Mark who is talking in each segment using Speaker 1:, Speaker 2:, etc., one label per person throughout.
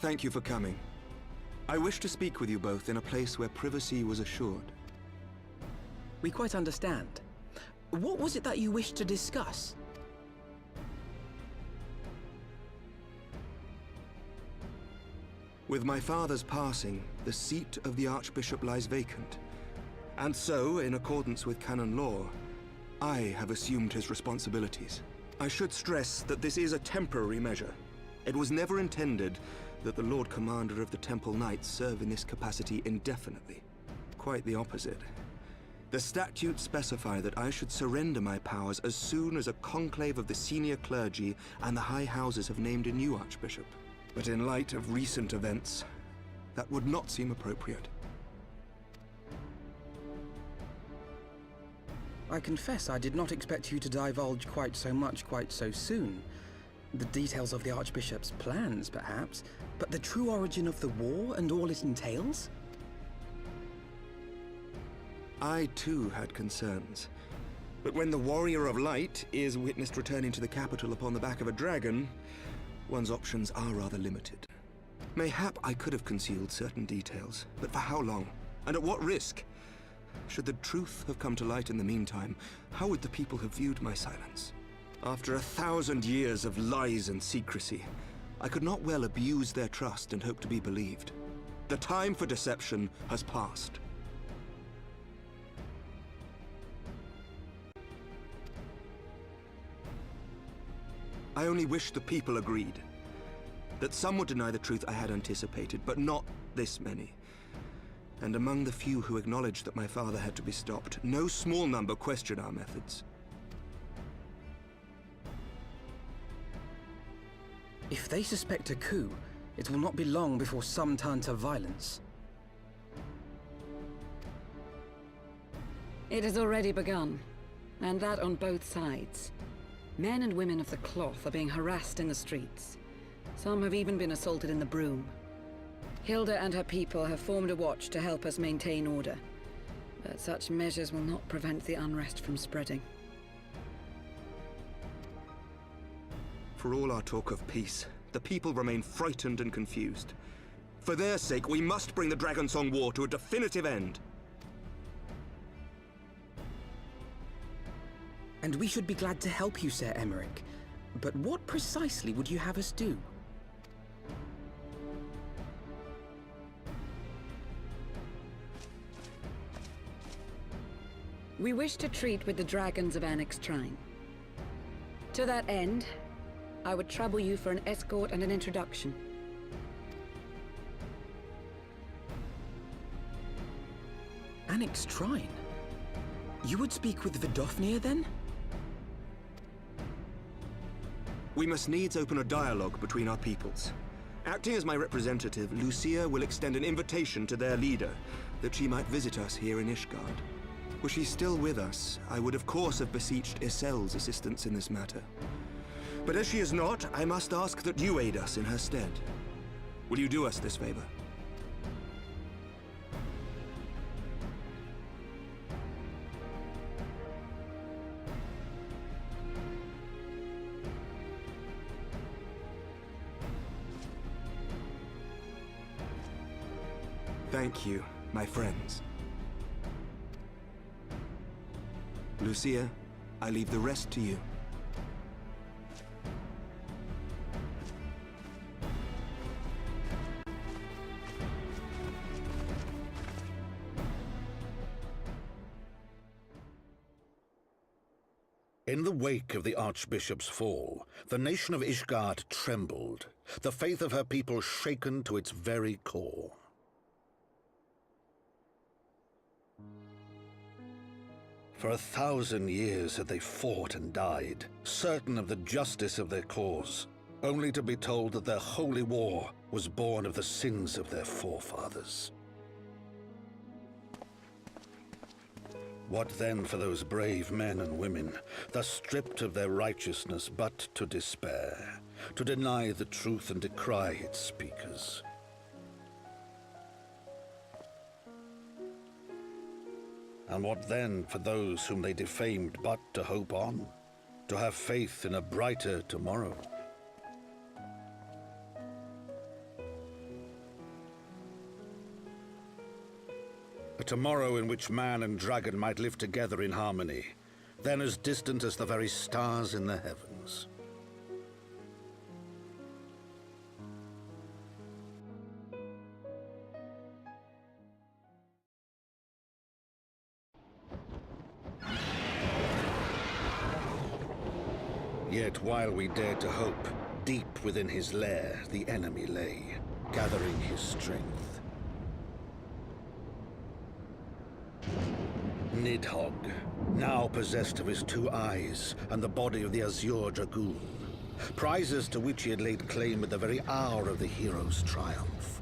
Speaker 1: Thank you for coming. I wish to speak with you both in a place where privacy was assured.
Speaker 2: We quite understand. What was it that you wished to discuss?
Speaker 1: With my father's passing, the seat of the Archbishop lies vacant. And so, in accordance with canon law, I have assumed his responsibilities. I should stress that this is a temporary measure. It was never intended that the Lord Commander of the Temple Knights serve in this capacity indefinitely. Quite the opposite. The statutes specify that I should surrender my powers as soon as a conclave of the senior clergy and the high houses have named a new archbishop. But in light of recent events, that would not seem appropriate.
Speaker 2: I confess I did not expect you to divulge quite so much quite so soon. The details of the Archbishop's plans, perhaps, but the true origin of the war and all it entails?
Speaker 1: I too had concerns. But when the Warrior of Light is witnessed returning to the capital upon the back of a dragon, one's options are rather limited. Mayhap I could have concealed certain details, but for how long? And at what risk? Should the truth have come to light in the meantime, how would the people have viewed my silence? After 1,000 years of lies and secrecy, I could not well abuse their trust and hope to be believed. The time for deception has passed. I only wish the people agreed. That some would deny the truth I had anticipated, but not this many. And among the few who acknowledged that my father had to be stopped, no small number questioned our methods.
Speaker 2: If they suspect a coup, it will not be long before some turn to violence.
Speaker 3: It has already begun, and that on both sides. Men and women of the cloth are being harassed in the streets. Some have even been assaulted in the Broom. Hilda and her people have formed a watch to help us maintain order, but such measures will not prevent the unrest from spreading.
Speaker 1: For all our talk of peace, the people remain frightened and confused. For their sake, we must bring the Dragonsong War to a definitive end.
Speaker 2: And we should be glad to help you, Ser Emmerich. But what precisely would you have us do?
Speaker 3: We wish to treat with the dragons of Annex Shrine. To that end, I would trouble you for an escort and an introduction.
Speaker 2: Annex Shrine? You would speak with Vidofnir then?
Speaker 1: We must needs open a dialogue between our peoples. Acting as my representative, Lucia will extend an invitation to their leader, that she might visit us here in Ishgard. Were she still with us, I would of course have beseeched Isel's assistance in this matter. But as she is not, I must ask that you aid us in her stead. Will you do us this favor? Thank you, my friends. Lucia, I leave the rest to you.
Speaker 4: In the wake of the Archbishop's fall, the nation of Ishgard trembled, the faith of her people shaken to its very core. For 1,000 years had they fought and died, certain of the justice of their cause, only to be told that their holy war was born of the sins of their forefathers. What then for those brave men and women, thus stripped of their righteousness but to despair, to deny the truth and decry its speakers? And what then for those whom they defamed but to hope on, to have faith in a brighter tomorrow? A tomorrow in which man and dragon might live together in harmony, then as distant as the very stars in the heavens. Yet while we dared to hope, deep within his lair the enemy lay, gathering his strength. Nidhogg, now possessed of his 2 eyes and the body of the Azure Dragoon, prizes to which he had laid claim at the very hour of the hero's triumph.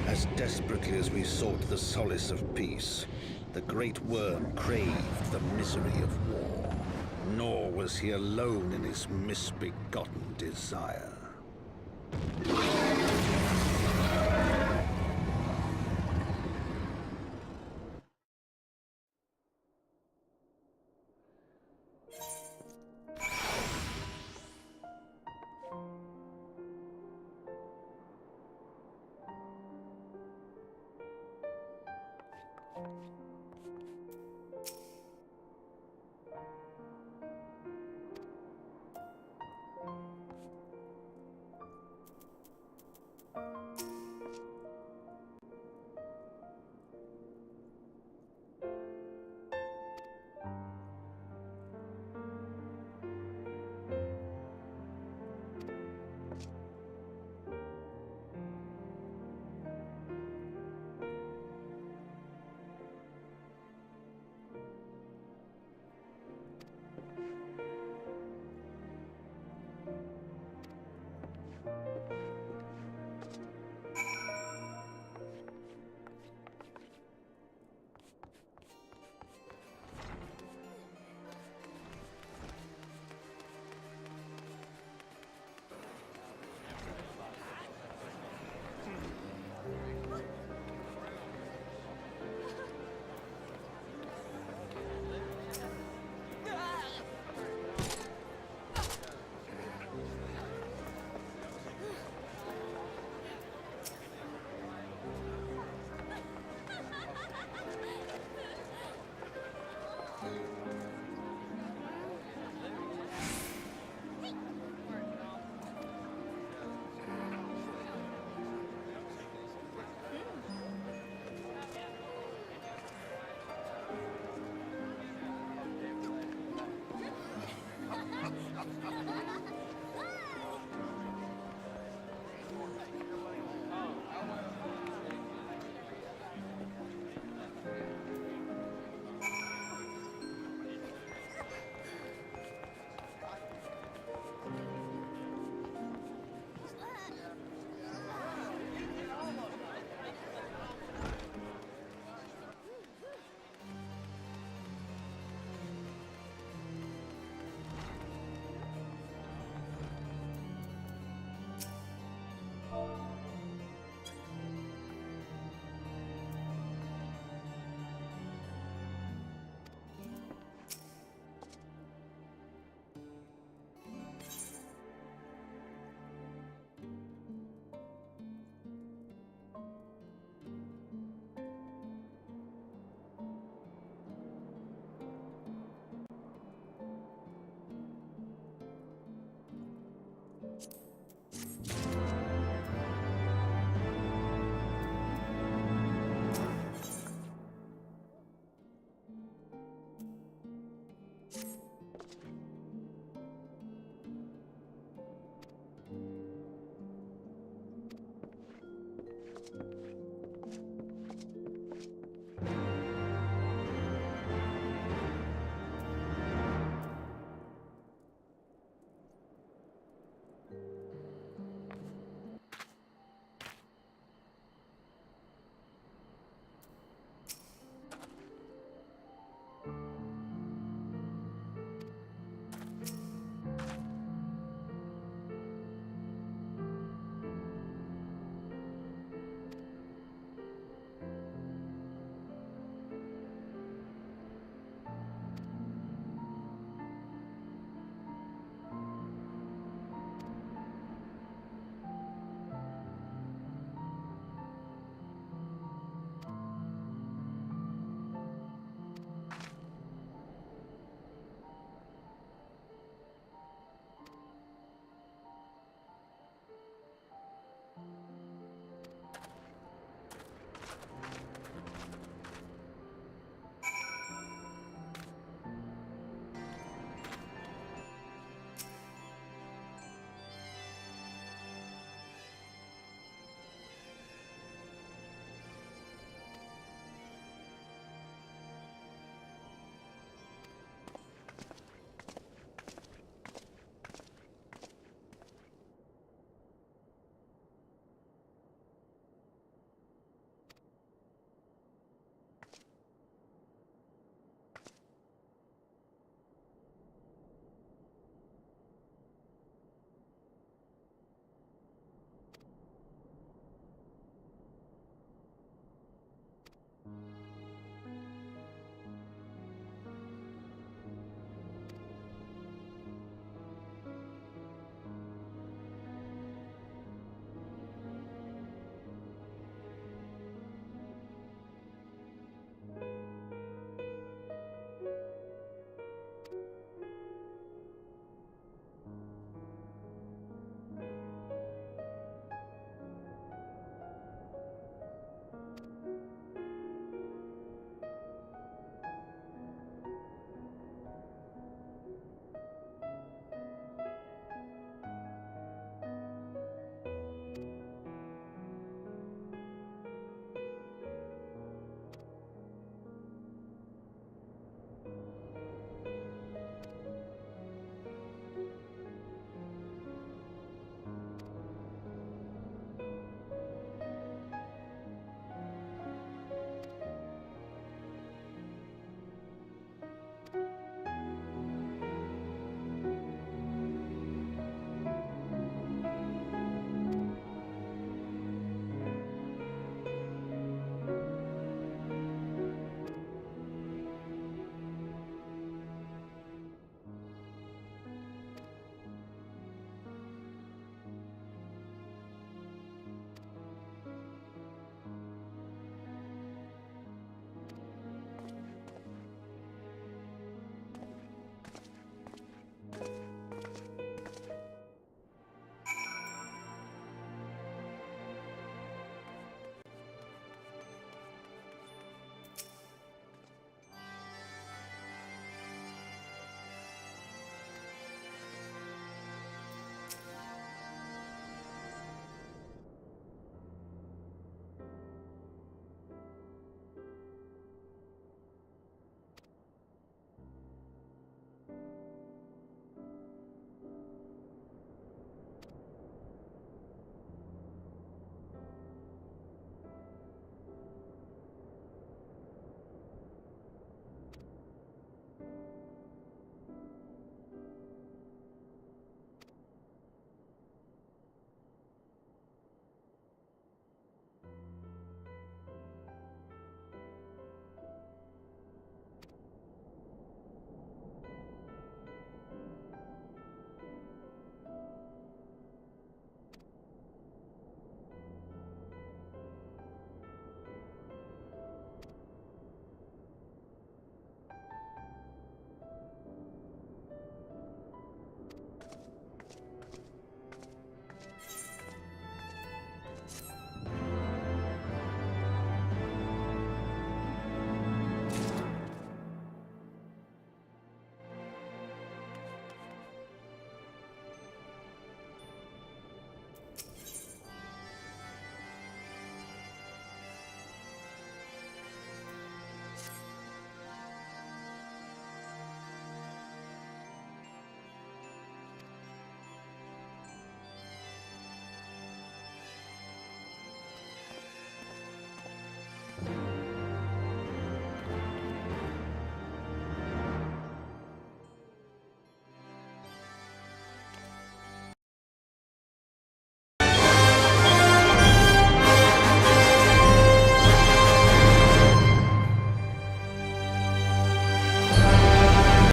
Speaker 4: As desperately as we sought the solace of peace, the great worm craved the misery of war. Nor was he alone in his misbegotten desire.